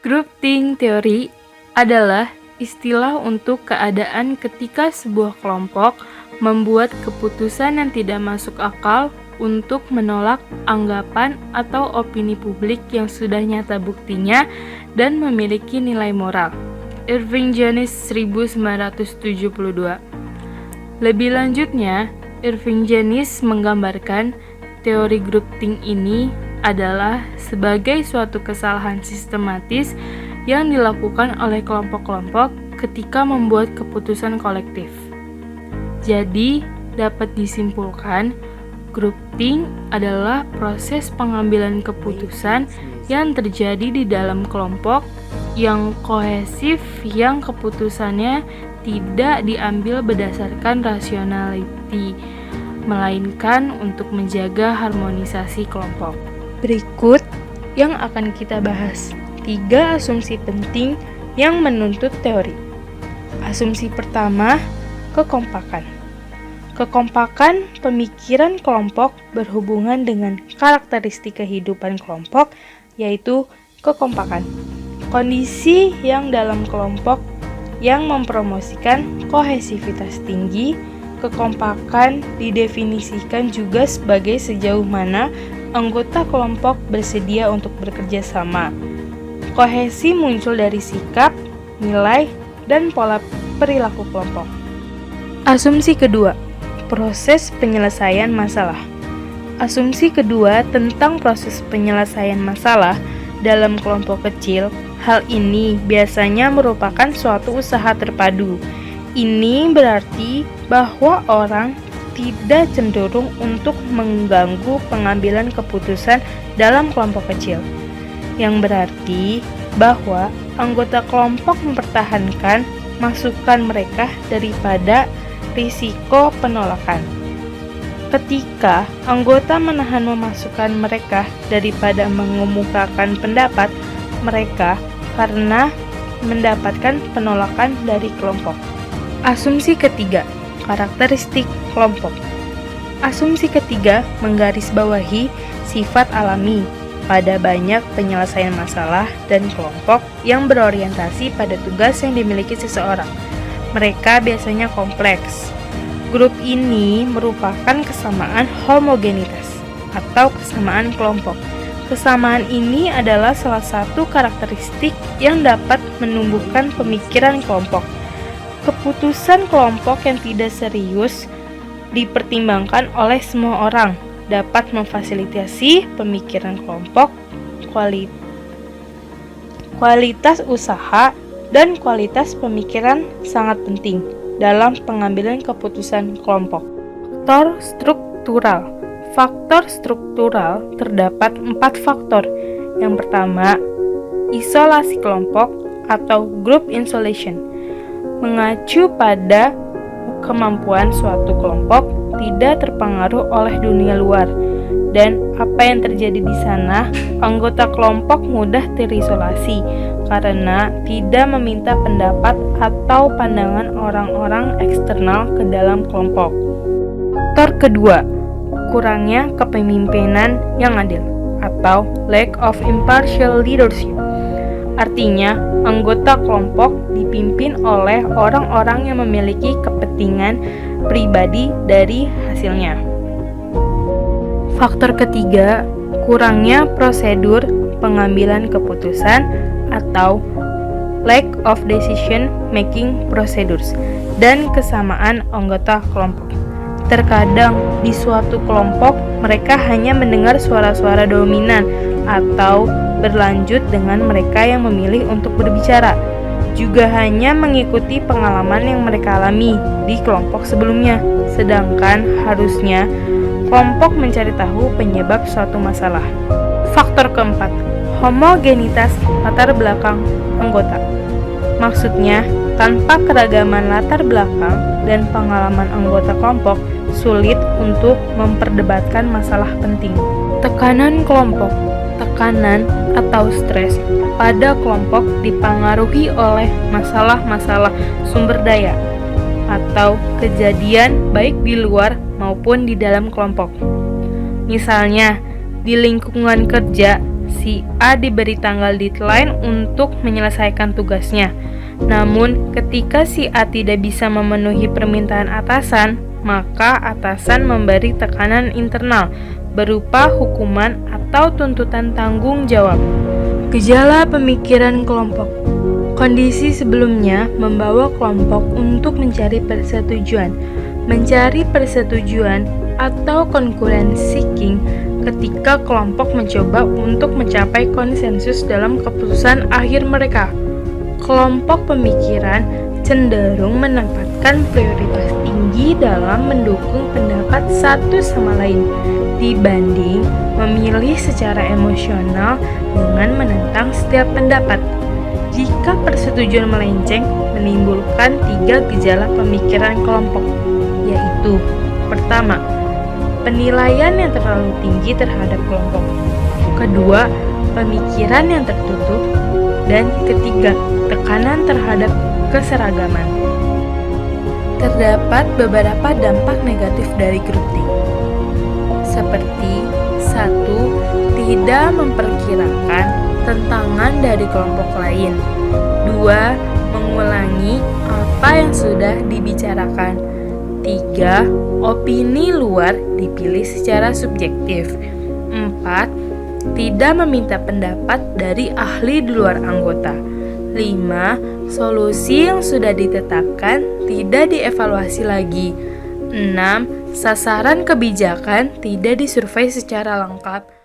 Group think theory adalah istilah untuk keadaan ketika sebuah kelompok membuat keputusan yang tidak masuk akal untuk menolak anggapan atau opini publik yang sudah nyata buktinya dan memiliki nilai moral. Irving Janis 1972. Lebih lanjutnya, Irving Janis menggambarkan teori groupthink ini adalah sebagai suatu kesalahan sistematis yang dilakukan oleh kelompok-kelompok ketika membuat keputusan kolektif. Jadi, dapat disimpulkan, groupthink adalah proses pengambilan keputusan yang terjadi di dalam kelompok yang kohesif, yang keputusannya tidak diambil berdasarkan rationality, melainkan untuk menjaga harmonisasi kelompok. Berikut yang akan kita bahas 3 asumsi penting yang menuntut teori. Asumsi pertama, kekompakan. Kekompakan pemikiran kelompok berhubungan dengan karakteristik kehidupan kelompok, yaitu kekompakan. Kondisi yang dalam kelompok yang mempromosikan kohesivitas tinggi. Kekompakan didefinisikan juga sebagai sejauh mana anggota kelompok bersedia untuk bekerja sama. Kohesi muncul dari sikap, nilai, dan pola perilaku kelompok. Asumsi kedua, proses penyelesaian masalah. Asumsi kedua tentang proses penyelesaian masalah dalam kelompok kecil. Hal ini biasanya merupakan suatu usaha terpadu. Ini berarti bahwa orang tidak cenderung untuk mengganggu pengambilan keputusan dalam kelompok kecil, yang berarti bahwa anggota kelompok mempertahankan masukan mereka daripada risiko penolakan. Ketika anggota menahan memasukkan mereka daripada mengemukakan pendapat mereka karena mendapatkan penolakan dari kelompok. Asumsi ketiga, karakteristik kelompok. Asumsi ketiga menggarisbawahi sifat alami pada banyak penyelesaian masalah dan kelompok yang berorientasi pada tugas yang dimiliki seseorang. Mereka biasanya kompleks. Grup ini merupakan kesamaan homogenitas atau kesamaan kelompok. Kesamaan ini adalah salah satu karakteristik yang dapat menumbuhkan pemikiran kelompok. Keputusan kelompok yang tidak serius dipertimbangkan oleh semua orang, dapat memfasilitasi pemikiran kelompok, kualitas usaha, dan kualitas pemikiran sangat penting dalam pengambilan keputusan kelompok. Faktor struktural terdapat 4 faktor. Yang pertama, isolasi kelompok atau group isolation, mengacu pada kemampuan suatu kelompok tidak terpengaruh oleh dunia luar, dan apa yang terjadi di sana, anggota kelompok mudah terisolasi karena tidak meminta pendapat atau pandangan orang-orang eksternal ke dalam kelompok. Faktor kedua, kurangnya kepemimpinan yang adil atau lack of impartial leadership. Artinya, anggota kelompok dipimpin oleh orang-orang yang memiliki kepentingan pribadi dari hasilnya. Faktor ketiga, kurangnya prosedur pengambilan keputusan atau lack of decision making procedures dan kesamaan anggota kelompok. Terkadang di suatu kelompok mereka hanya mendengar suara-suara dominan atau berlanjut dengan mereka yang memilih untuk berbicara, juga hanya mengikuti pengalaman yang mereka alami di kelompok sebelumnya, sedangkan harusnya kelompok mencari tahu penyebab suatu masalah. Faktor keempat, homogenitas latar belakang anggota. Maksudnya, tanpa keragaman latar belakang dan pengalaman anggota kelompok, sulit untuk memperdebatkan masalah penting. Tekanan kelompok. Tekanan atau stres pada kelompok dipengaruhi oleh masalah-masalah sumber daya atau kejadian baik di luar maupun di dalam kelompok. Misalnya, di lingkungan kerja, si A diberi tanggal deadline untuk menyelesaikan tugasnya. Namun, ketika si A tidak bisa memenuhi permintaan atasan, maka atasan memberi tekanan internal berupa hukuman atau tuntutan tanggung jawab. Gejala pemikiran kelompok. Kondisi sebelumnya membawa kelompok untuk mencari persetujuan. Mencari persetujuan atau concurrence seeking ketika kelompok mencoba untuk mencapai konsensus dalam keputusan akhir mereka. Kelompok pemikiran cenderung menempatkan prioritas tinggi dalam mendukung pendapat satu sama lain dibanding memilih secara emosional dengan menentang setiap pendapat. Jika persetujuan melenceng, menimbulkan 3 gejala pemikiran kelompok, yaitu: pertama, penilaian yang terlalu tinggi terhadap kelompok. Kedua, pemikiran yang tertutup. Dan ketiga, tekanan terhadap keseragaman. Terdapat beberapa dampak negatif dari groupthink, seperti 1. Tidak memperkirakan tantangan dari kelompok lain. 2. Mengulangi apa yang sudah dibicarakan. 3. Opini luar dipilih secara subjektif. 4. Tidak meminta pendapat dari ahli di luar anggota. 5. Solusi yang sudah ditetapkan tidak dievaluasi lagi. 6. Sasaran kebijakan tidak disurvei secara lengkap.